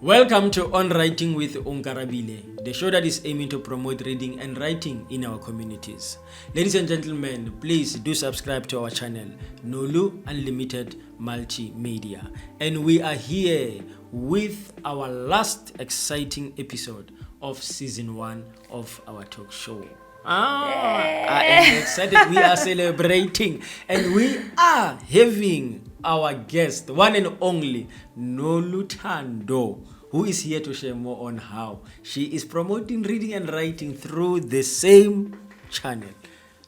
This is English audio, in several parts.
Welcome to On Writing with Onkarabile, the show that is aiming to promote reading and writing in our communities. Ladies and gentlemen, please do subscribe to our channel, Nolu Unlimited Multimedia. And we are here with our last exciting episode of season 1 of our talk show. I am excited. We are celebrating and we are having our guest, one and only Noluthando, who is here to share more on how she is promoting reading and writing through the same channel.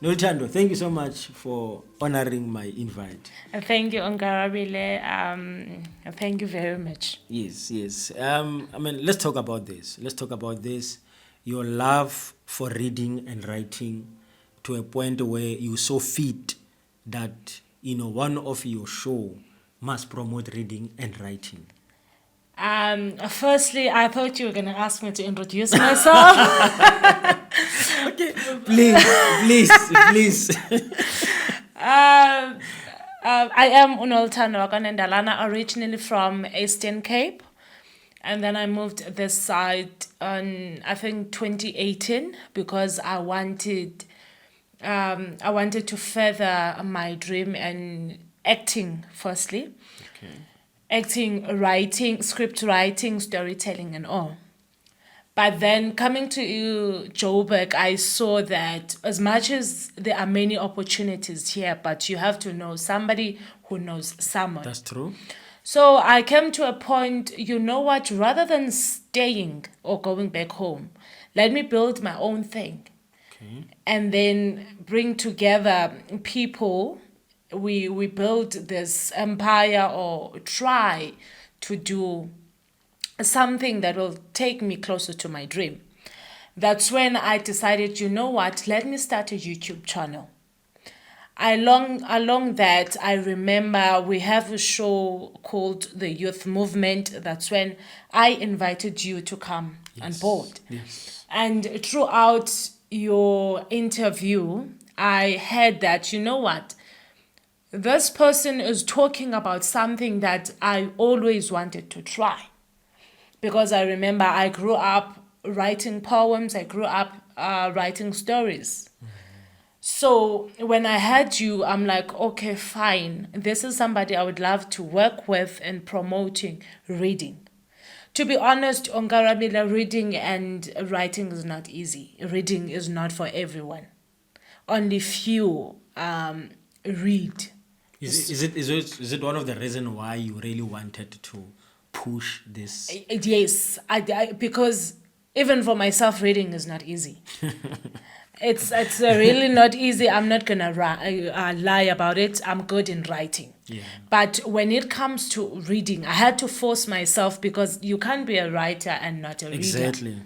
Noluthando, thank you so much for honoring my invite. Thank you, Onkarabile. Thank you very much. Yes. Let's talk about this. Your love for reading and writing to a point where you so fit that one of your show must promote reading and writing. Firstly, I thought you were going to ask me to introduce myself. Okay, please. I am Noluthando Nondalana, originally from Eastern Cape. And then I moved this side on, I think, 2018 because I wanted to further my dream and acting, firstly. Okay. Acting, writing, script writing, storytelling and all. But then coming to Joburg, I saw that as much as there are many opportunities here, but you have to know somebody who knows someone. That's true. So I came to a point, you know what, rather than staying or going back home, let me build my own thing. Okay. And then bring together people. We build this empire or try to do something that will take me closer to my dream. That's when I decided, you know what, let me start a YouTube channel. Along that, I remember we have a show called The Youth Movement. That's when I invited you to come on board. Yes. And throughout your interview, I heard that, you know what, this person is talking about something that I always wanted to try. Because I remember I grew up writing poems, I grew up writing stories. So when I heard you, I'm like, okay, fine. This is somebody I would love to work with in promoting reading. To be honest, Onkarabile, reading and writing is not easy. Reading is not for everyone. Only few read. Is it one of the reasons why you really wanted to push this? Yes, because even for myself, reading is not easy. It's really not easy. I'm not going to lie about it. I'm good in writing. Yeah. But when it comes to reading, I had to force myself because you can't be a writer and not a reader.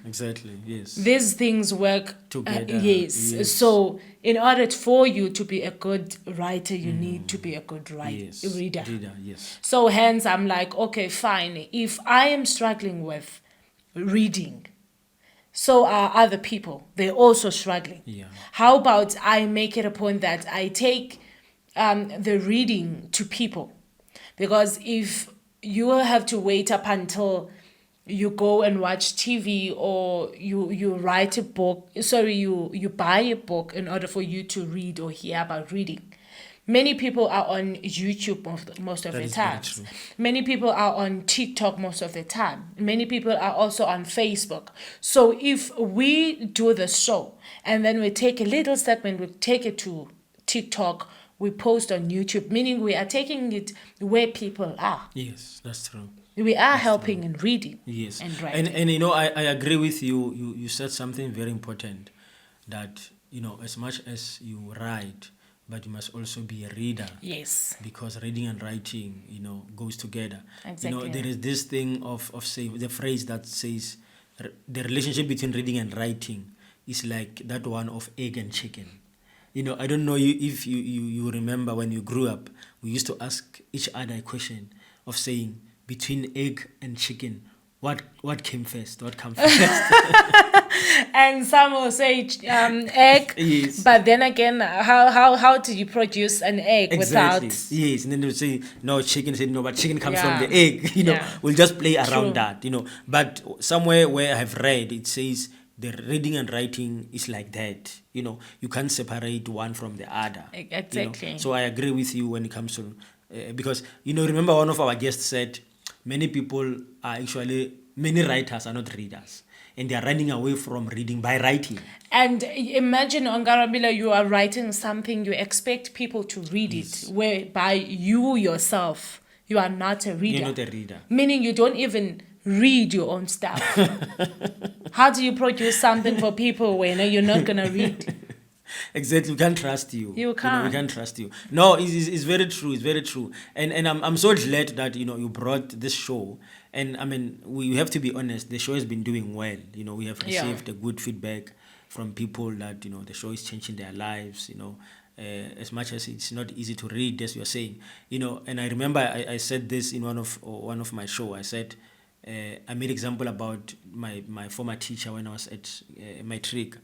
Exactly, yes. These things work together. Yes. So in order for you to be a good writer, you need to be a good reader. Yes. So hence I'm like, okay, fine. If I am struggling with reading, so are other people. They're also struggling. Yeah. How about I make it a point that I take the reading to people? Because if you have to wait up until you go and watch TV or you write a book, you buy a book in order for you to read or hear about reading. Many people are on YouTube most of the time. Many people are on TikTok most of the time. Many people are also on Facebook. So if we do the show and then we take a little segment, we take it to TikTok, we post on YouTube, meaning we are taking it where people are. Yes, that's true. We are helping in reading. Yes. And writing. And I agree with you. You said something very important that, as much as you write, but you must also be a reader. Yes. Because reading and writing, goes together. Exactly. There is this thing of saying, the phrase that says the relationship between reading and writing is like that one of egg and chicken. I don't know if you remember when you grew up, we used to ask each other a question of saying, between egg and chicken, what came first? What comes first? And some will say egg. Yes. But then again, how do you produce an egg Exactly. without? Yes, and then they'll say no chicken. Say no, but chicken comes from Yeah. the egg. Yeah. We'll just play around True. that. But somewhere where I have read, it says the reading and writing is like that. You can't separate one from the other. Exactly. So I agree with you when it comes to because remember one of our guests said many writers are not readers, and they are running away from reading by writing. And imagine, Onkarabile, you are writing something, you expect people to read it, whereby you yourself, you are not a reader. You're not a reader. Meaning you don't even read your own stuff. How do you produce something for people when you're not going to read? Exactly, we can't trust you. You can't. We can't trust you. No, it's very true. It's very true. And I'm so glad that you brought this show. And I mean, we have to be honest. The show has been doing well. We have received a good feedback from people that the show is changing their lives. As much as it's not easy to read, as you're saying. And I remember I said this in one of my show. I said I made example about my former teacher when I was at matric.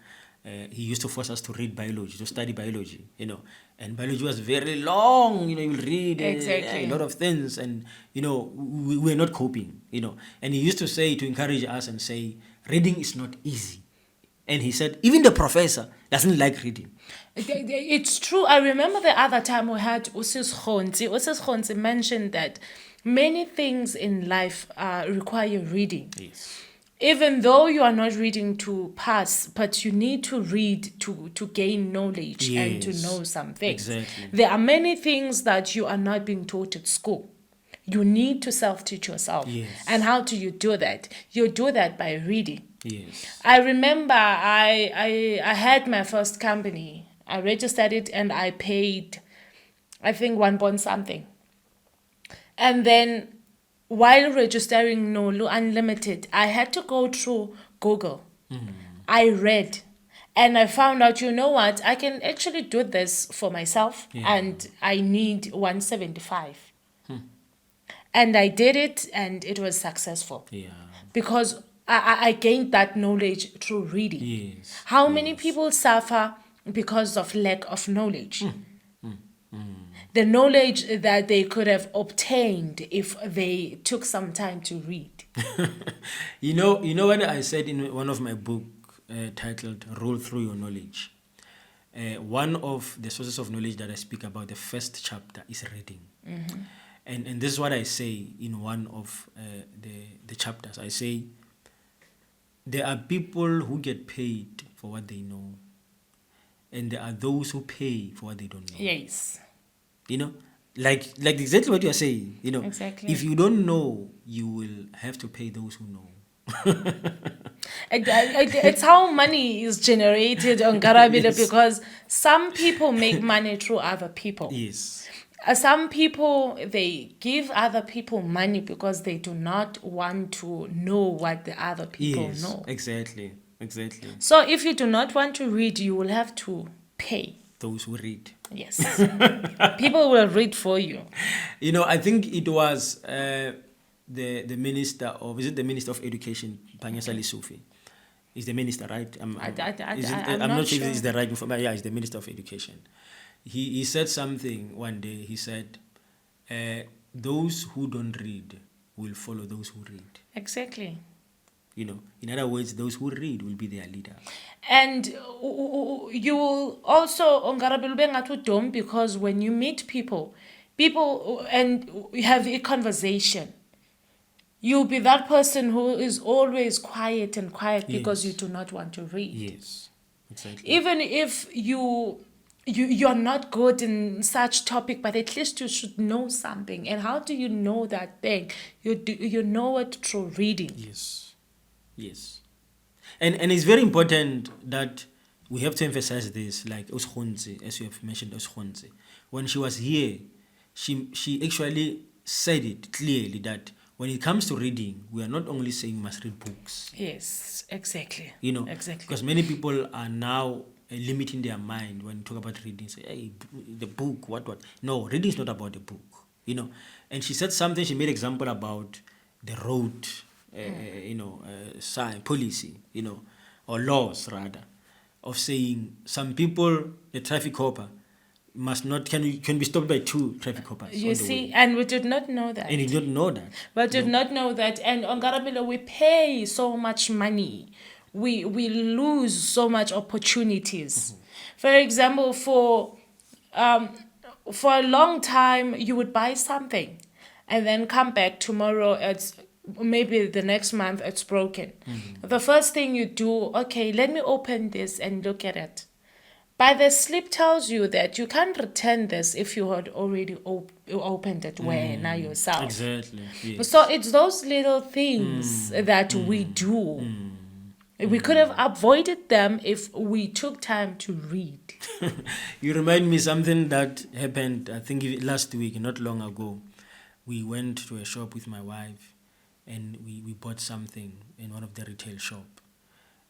He used to force us to read biology, to study biology, and biology was very long, you'll read Exactly. a lot of things, and, we were not coping, and he used to say, to encourage us and say, reading is not easy. And he said, even the professor doesn't like reading. It's true. I remember the other time we had Usis Khonzi. Usis Khonzi mentioned that many things in life require reading. Yes. Even though you are not reading to pass, but you need to read to gain knowledge and to Yes, know some things. exactly. There are many things that you are not being taught at school. You need to self-teach yourself. Yes. And how do you do that? You do that by reading. Yes. I remember I had my first company. I registered it and I paid, I think, 1 point something. And then while registering Nolu Unlimited, I had to go through Google. I read and I found out, what? I can actually do this for myself and I need 175. And I did it and it was successful. Yeah. Because I gained that knowledge through reading. Yes. How many people suffer because of lack of knowledge? The knowledge that they could have obtained if they took some time to read. When I said in one of my book titled "Roll Through Your Knowledge," one of the sources of knowledge that I speak about, the first chapter, is reading. And this is what I say in one of the chapters. I say there are people who get paid for what they know, and there are those who pay for what they don't know. Yes. Like exactly what you are saying. Exactly. If you don't know, you will have to pay those who know. It's how money is generated on Onkarabile. Yes. Because some people make money through other people. Yes. Some people, they give other people money because they do not want to know what the other people Yes. know. Exactly. So if you do not want to read, you will have to pay. Those who read. Yes. People will read for you. I think it was the minister of, is it the Minister of Education, Panyasa Lisufi? Is the minister, right? I'm not sure if it's the right information. Yeah, it's the Minister of Education. He said something one day. He said, those who don't read will follow those who read. Exactly. In other words, those who read will be their leader. And you will also, Onkarabile, because when you meet people and you have a conversation, you'll be that person who is always quiet because you do not want to read. Yes, exactly. Even if you're not good in such topic, but at least you should know something. And how do you know that thing? You know it through reading. Yes. And it's very important that we have to emphasize this, like Oskhonze, as you have mentioned, Oskhonze. When she was here, she actually said it clearly that when it comes to reading, we are not only saying you must read books. Yes, exactly. Exactly. Because many people are now limiting their mind when you talk about reading. Say, hey, the book, what? No, reading is not about the book, And she said something, she made example about the road policy, or laws rather, of saying some people, the traffic copper, must not can be stopped by 2 traffic coppers. You see, and we did not know that. And you did not know that. We did not know that. And Onkarabile, we pay so much money. We lose so much opportunities. For example, for a long time, you would buy something and then come back tomorrow, maybe the next month, it's broken. The first thing you do, okay, let me open this and look at it. But the slip tells you that you can't return this if you had already opened it now yourself. Exactly. Yes. So it's those little things that we do. We could have avoided them if we took time to read. You remind me something that happened, I think last week, not long ago. We went to a shop with my wife and we bought something in one of the retail shop.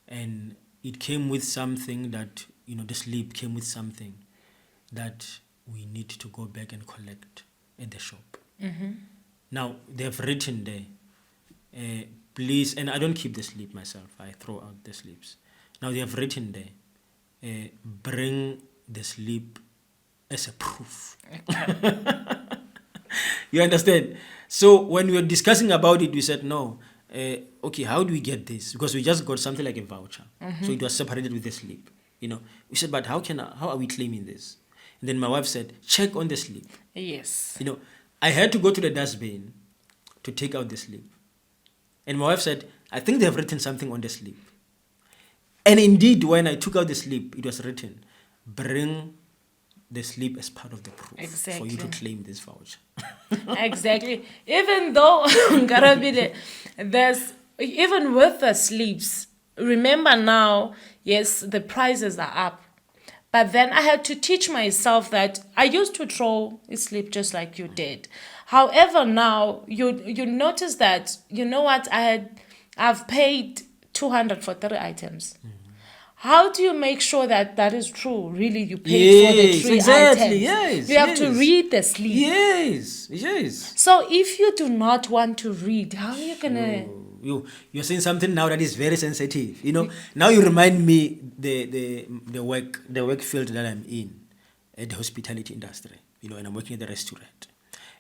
And it came with something that, the slip came with something that we need to go back and collect at the shop. Now, they've written there, please, and I don't keep the slip myself, I throw out the slips. Now, they have written there, bring the slip as a proof. You understand? So when we were discussing about it, we said, no, okay, how do we get this? Because we just got something like a voucher. So it was separated with the slip. We said, but how are we claiming this? And then my wife said, check on the slip. Yes. I had to go to the dustbin to take out the slip. And my wife said, I think they have written something on the slip. And indeed, when I took out the slip, it was written, bring the slip as part of the proof for you to claim this voucher. Exactly. Even though, Onkarabile, even with the slips, remember now, yes, the prices are up. But then I had to teach myself that I used to throw a slip just like you did. However, now you notice that, you know what, I've paid 200 for 3 items. How do you make sure that that is true? Really, you paid for the 3 items. Yes, you have to read the slip. Yes. So if you do not want to read, how are you gonna? You're saying something now that is very sensitive. Now you remind me the work field that I'm in, at the hospitality industry. And I'm working at the restaurant.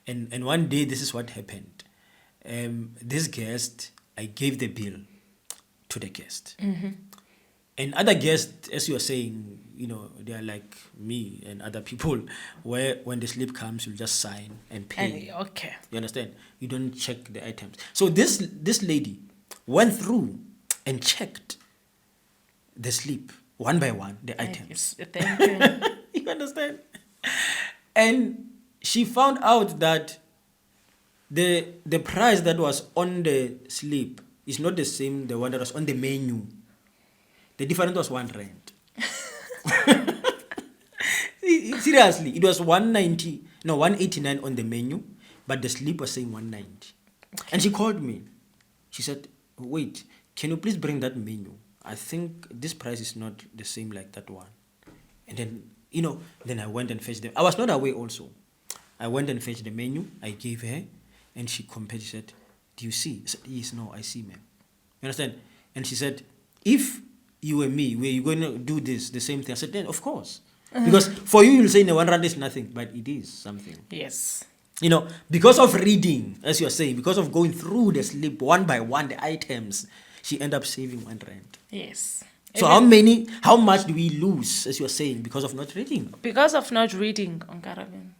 And one day this is what happened. This guest, I gave the bill to the guest. And other guests, as you are saying, they are like me and other people, where when the slip comes, you just sign and pay. Okay. You understand? You don't check the items. So this lady went through and checked the slip one by one, the items. Thank you. You understand? And she found out that the price that was on the slip is not the same the one that was on the menu. The difference was R1. Seriously, it was 189 on the menu, but the slip was saying 190. Okay. And she called me. She said, wait, can you please bring that menu? I think this price is not the same like that one. And then, then I went and fetched them. I was not away also. I went and fetched the menu. I gave her, and she compared. She said, do you see? I said, yes, no, I see, ma'am. You understand? And she said, if you and me, were you going to do this, the same thing? I said, then of course. Because for you, you'll say, no, R1 is nothing, but it is something. Yes. Because of reading, as you're saying, because of going through the slip one by one, the items, she ended up saving R1. Yes. So how much do we lose, as you're saying, because of not reading? Because of not reading, Onkarabile.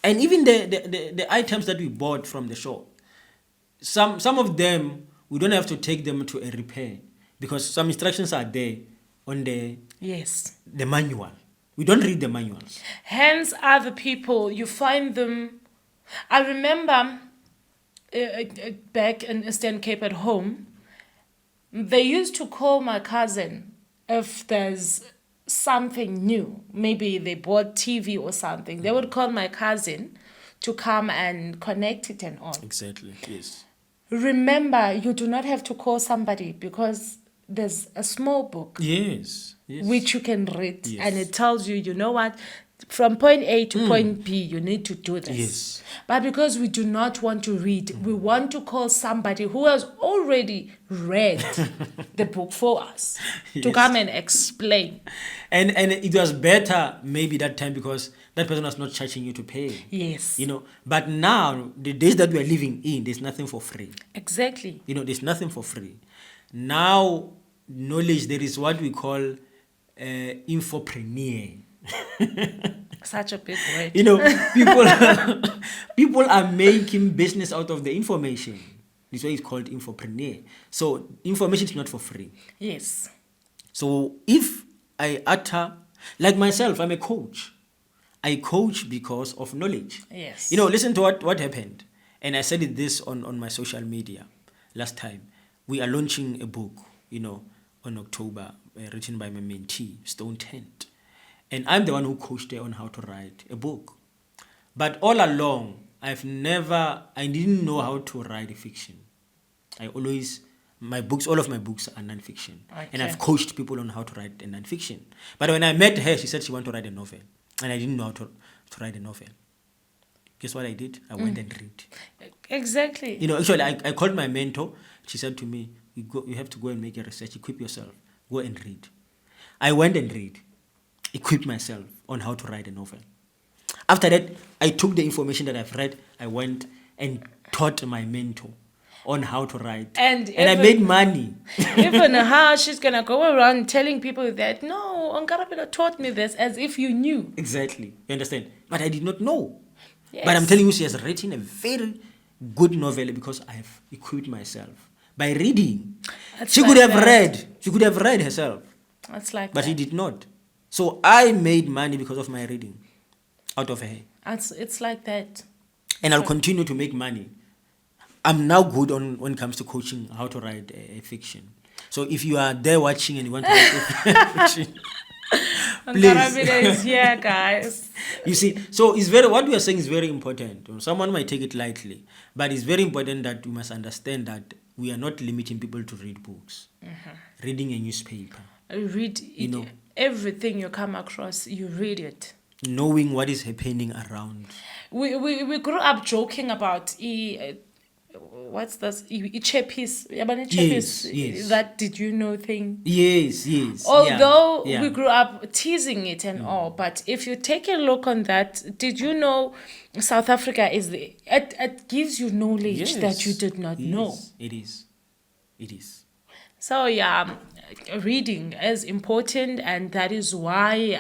And even the items that we bought from the shop, some of them, we don't have to take them to a repair, because some instructions are there on the manual. We don't read the manuals. Hence, other people, you find them. I remember back in Eastern Cape at home, they used to call my cousin if there's something new. Maybe they bought TV or something. They would call my cousin to come and connect it and all. Exactly, yes. Remember, you do not have to call somebody because there's a small book. Yes. Which you can read. Yes. And it tells you, you know what, from point A to point B, you need to do this. Yes. But because we do not want to read, we want to call somebody who has already read the book for us to Yes. come and explain. And it was better maybe that time because that person was not charging you to pay. Yes. But now, the days that we are living in, there's nothing for free. Exactly. There's nothing for free. Now, knowledge, there is what we call infopreneur. Such a big word. People are making business out of the information. This way it's called infopreneur. So information is not for free. Yes. So if I utter, like myself, I'm a coach. I coach because of knowledge. Yes. Listen to what happened. And I said this on my social media last time. We are launching a book, on October, written by my mentee, Stone Tent. And I'm the one who coached her on how to write a book. But all along, I didn't know how to write a fiction. all of my books are non-fiction. Okay. And I've coached people on how to write a non-fiction. But when I met her, she said she wanted to write a novel. And I didn't know how to write a novel. Guess what I did? I went and read. Exactly. Actually, I called my mentor. She said to me, you have to go and make a research, equip yourself, go and read. I went and read, equipped myself on how to write a novel. After that, I took the information that I've read, I went and taught my mentor on how to write. And I made money. Even how she's going to go around telling people that, no, Onkarabile taught me this, as if you knew. Exactly. You understand? But I did not know. Yes. But I'm telling you, she has written a very good novel because I have equipped myself by reading. She could have read herself. That's like but that. she did not. So I made money because of my reading out of her. It's like that. And I'll continue to make money. I'm now good when it comes to coaching how to write a fiction. So if you are there watching and you want to write a fiction, Onkarabile is here, guys. You see, so what we are saying is very important. Someone might take it lightly, but it's very important that we must understand that we are not limiting people to read books. Reading a newspaper. Read it, everything you come across, you read it. Knowing what is happening around. We grew up joking about what's this? Chepis, yes. That did you know thing. Yes. Although we grew up teasing it and all, but if you take a look on that, did you know South Africa it gives you knowledge that you did not know. It is. So reading is important, and that is why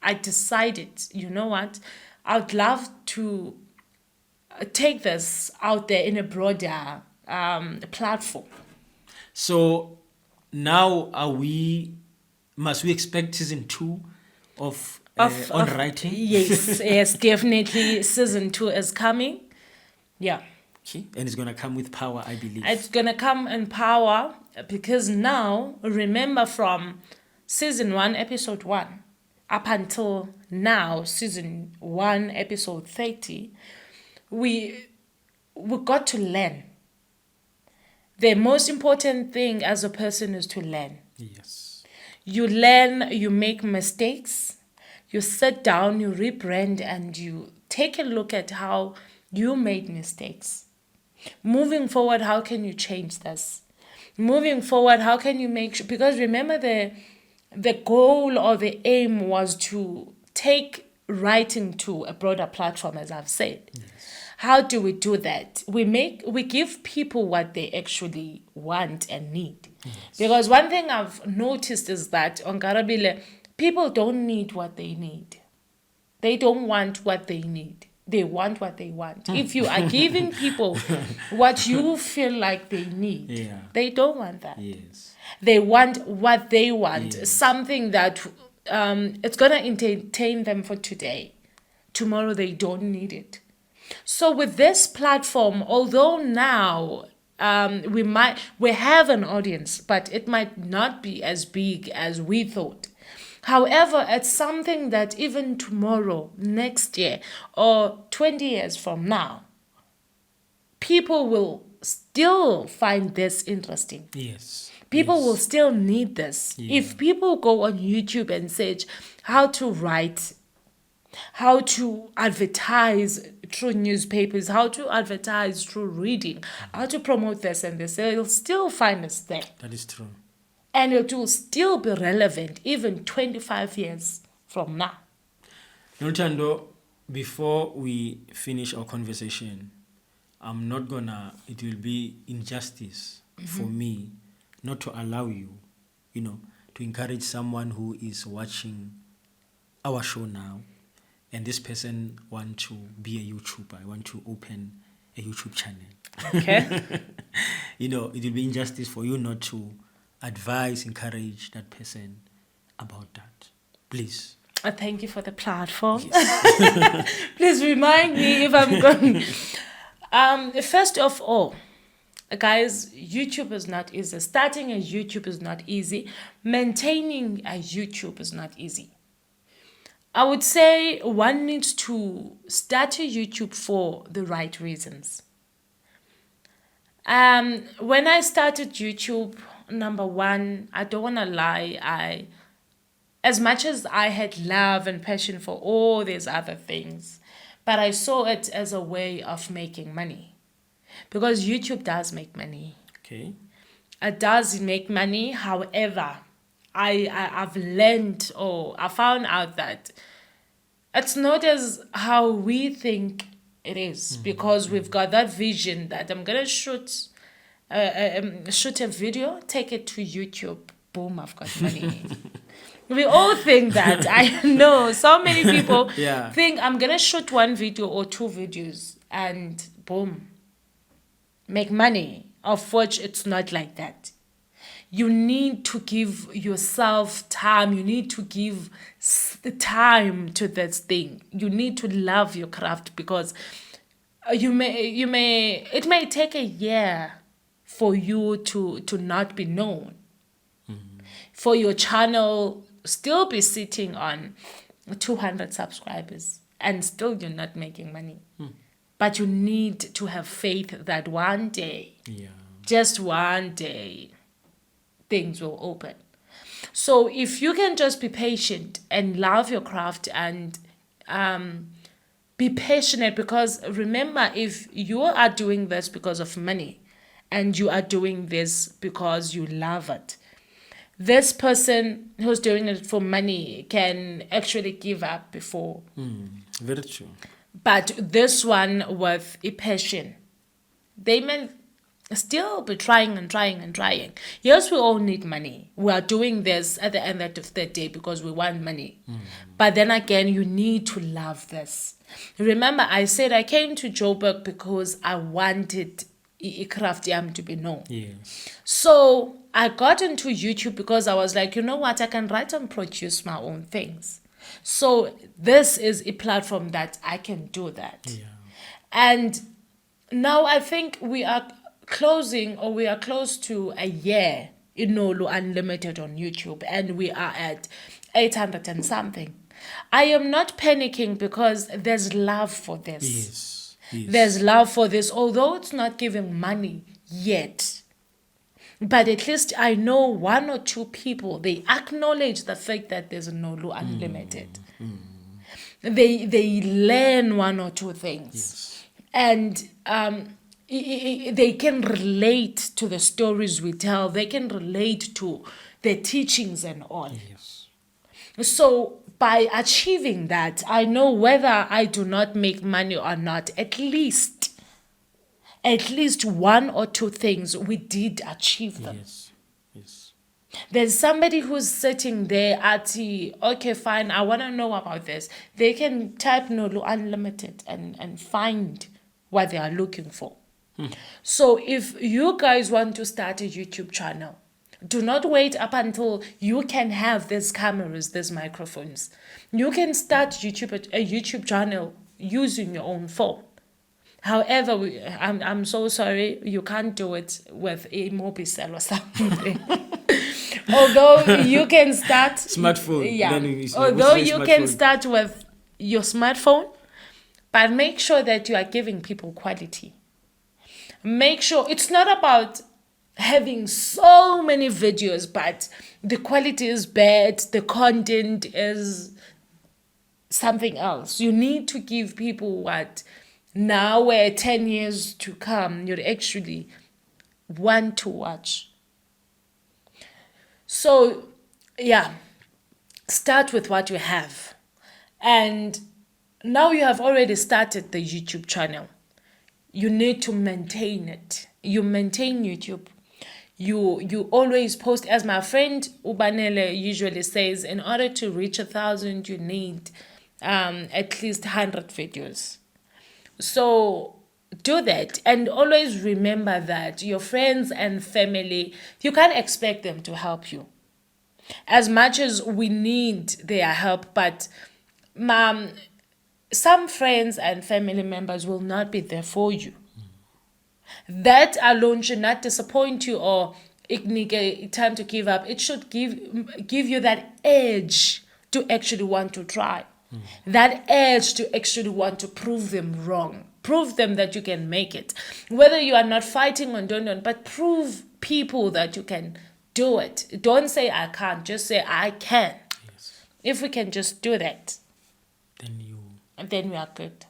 I decided, you know what, I'd love to take this out there in a broader platform. So now must we expect season 2 of writing? Yes, definitely. Season 2 is coming. Yeah. Okay. And it's going to come with power, I believe. It's going to come in power because now, remember from season 1, episode 1, up until now, season 1, episode 30, we got to learn. The most important thing as a person is to learn. Yes. You learn, you make mistakes, you sit down, you rebrand, and you take a look at how you made mistakes. Moving forward, how can you change this? Moving forward, how can you make sure? Because remember, the goal or the aim was to take writing to a broader platform, as I've said. Yes. How do we do that? We give people what they actually want and need. Yes. Because one thing I've noticed is that Onkarabile, people don't need what they need. They don't want what they need. They want what they want. If you are giving people what you feel like they need, they don't want that. Yes. They want what they want, yes. Something that it's going to entertain them for today. Tomorrow they don't need it. So with this platform, although now we have an audience, but it might not be as big as we thought. However, it's something that even tomorrow, next year, or 20 years from now, people will still find this interesting. Yes. People will still need this. Yeah. If people go on YouTube and search how to write how to advertise through newspapers, how to advertise through reading, how to promote this and this. They'll still find us there. That is true. And it will still be relevant even 25 years from now. Noluthando, before we finish our conversation, it will be injustice for me not to allow you, to encourage someone who is watching our show now, and this person want to be a YouTuber. I want to open a YouTube channel. Okay. It will be injustice for you not to advise, encourage that person about that. Please. Thank you for the platform. Yes. Please remind me if I'm going. First of all, guys, YouTube is not easy. Starting a YouTube is not easy. Maintaining a YouTube is not easy. I would say one needs to start a YouTube for the right reasons. When I started YouTube, number one, I don't want to lie, as much as I had love and passion for all these other things, but I saw it as a way of making money. Because YouTube does make money. Okay. It does make money. However, I've learned, or I found out that it's not as how we think it is, because we've got that vision that I'm going to shoot a video, take it to YouTube, boom, I've got money. We all think that. I know so many people think I'm going to shoot one video or two videos and boom, make money, of which it's not like that. You need to give yourself time. You need to give the time to this thing. You need to love your craft, because it may take a year for you to not be known. For your channel still be sitting on 200 subscribers and still you're not making money. But you need to have faith that one day, just one day, things will open. So if you can just be patient and love your craft and be passionate, because remember, if you are doing this because of money and you are doing this because you love it, this person who's doing it for money can actually give up before. Very true. But this one with a passion, they may still be trying and trying and trying. Yes, we all need money. We are doing this at the end of the day because we want money. But then again, you need to love this. Remember, I said I came to Joburg because I wanted craft yam to be known. Yes. So I got into YouTube because I was like, you know what, I can write and produce my own things. So this is a platform that I can do that. Yeah. And now I think we are close to a year in Nolu Unlimited on YouTube, and we are at 800 and something. I am not panicking because there's love for this. Yes. There's love for this, although it's not giving money yet. But at least I know one or two people, they acknowledge the fact that there's a Nolu Unlimited. They learn one or two things. Yes. And they can relate to the stories we tell. They can relate to the teachings and all. Yes. So by achieving that, I know whether I do not make money or not, at least one or two things we did achieve them. Yes. There's somebody who's sitting there at okay, fine, I want to know about this. They can type Nolu Unlimited and find what they are looking for. So if you guys want to start a YouTube channel, do not wait up until you can have these cameras, these microphones. You can start a YouTube channel using your own phone. However, I'm so sorry, you can't do it with a Mobicel or something. Although you can start... Smartphone. Yeah. Although you can start with your smartphone, but make sure that you are giving people quality. Make sure it's not about having so many videos, but the quality is bad, the content is something else. You need to give people what now, where 10 years to come, you'd actually want to watch. So, yeah, start with what you have. And now you have already started the YouTube channel. You need to maintain it. You maintain YouTube. You always post, as my friend Ubanele usually says, in order to reach 1,000, you need at least 100 videos. So do that, and always remember that your friends and family, you can't expect them to help you. As much as we need their help, but some friends and family members will not be there for you. That alone should not disappoint you or time to give up. It should give you that edge to actually want to try. That edge to actually want to prove them wrong. Prove them that you can make it. Whether you are not fighting on Don, but prove people that you can do it. Don't say I can't, just say I can. Yes. If we can just do that, then we are good.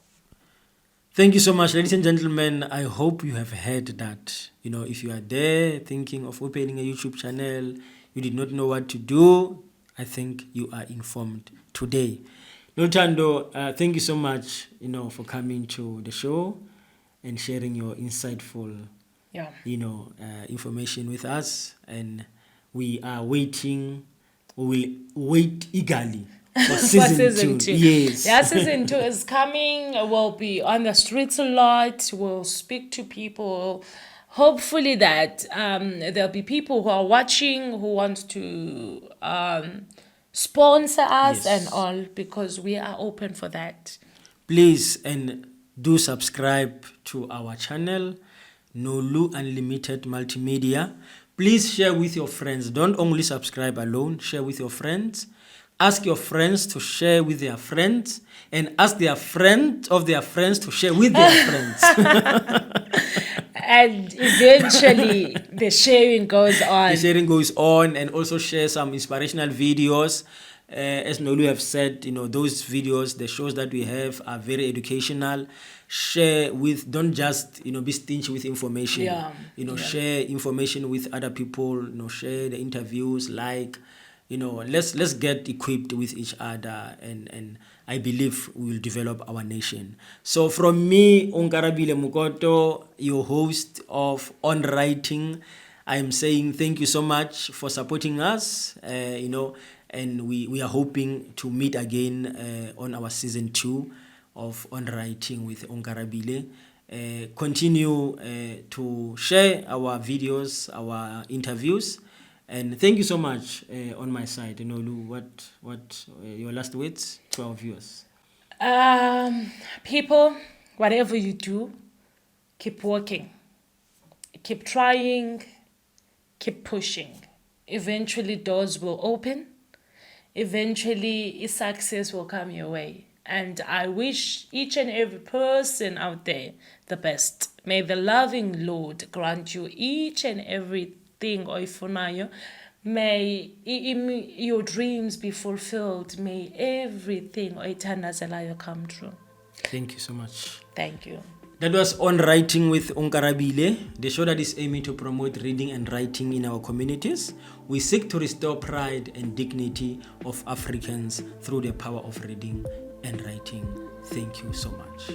Thank you so much, ladies and gentlemen. I hope you have heard that. If you are there thinking of opening a YouTube channel, you did not know what to do, I think you are informed today. Noluthando, thank you so much, for coming to the show and sharing your insightful, information with us. And we are waiting. We will wait eagerly for season 2. Yes. Yeah, season 2 is coming. We'll be on the streets a lot. We'll speak to people. Hopefully that there'll be people who are watching who want to sponsor us, and all, because we are open for that. Please, and do subscribe to our channel, Nolu Unlimited Multimedia. Please share with your friends. Don't only subscribe alone. Share with your friends. Ask your friends to share with their friends, and ask their friend of their friends to share with their friends. And eventually the sharing goes on. The sharing goes on, and also share some inspirational videos. As Nolu have said, those videos, the shows that we have are very educational. Share with, don't just, be stingy with information. Share information with other people, share the interviews, let's get equipped with each other, and I believe we will develop our nation. So from me, Onkarabile Mokoto, your host of On Writing, I am saying thank you so much for supporting us, and we are hoping to meet again on our season 2 of On Writing with Onkarabile. Continue to share our videos, our interviews. And thank you so much on my side. Nolu, what your last words to our viewers? People, whatever you do, keep working. Keep trying. Keep pushing. Eventually doors will open. Eventually success will come your way. And I wish each and every person out there the best. May the loving Lord grant you each and everything oifunayo. May your dreams be fulfilled. May everything oithandazelayo come true. Thank you so much. Thank you. That was On Writing with Onkarabile, the show that is aiming to promote reading and writing in our communities. We seek to restore pride and dignity of Africans through the power of reading and writing. Thank you so much.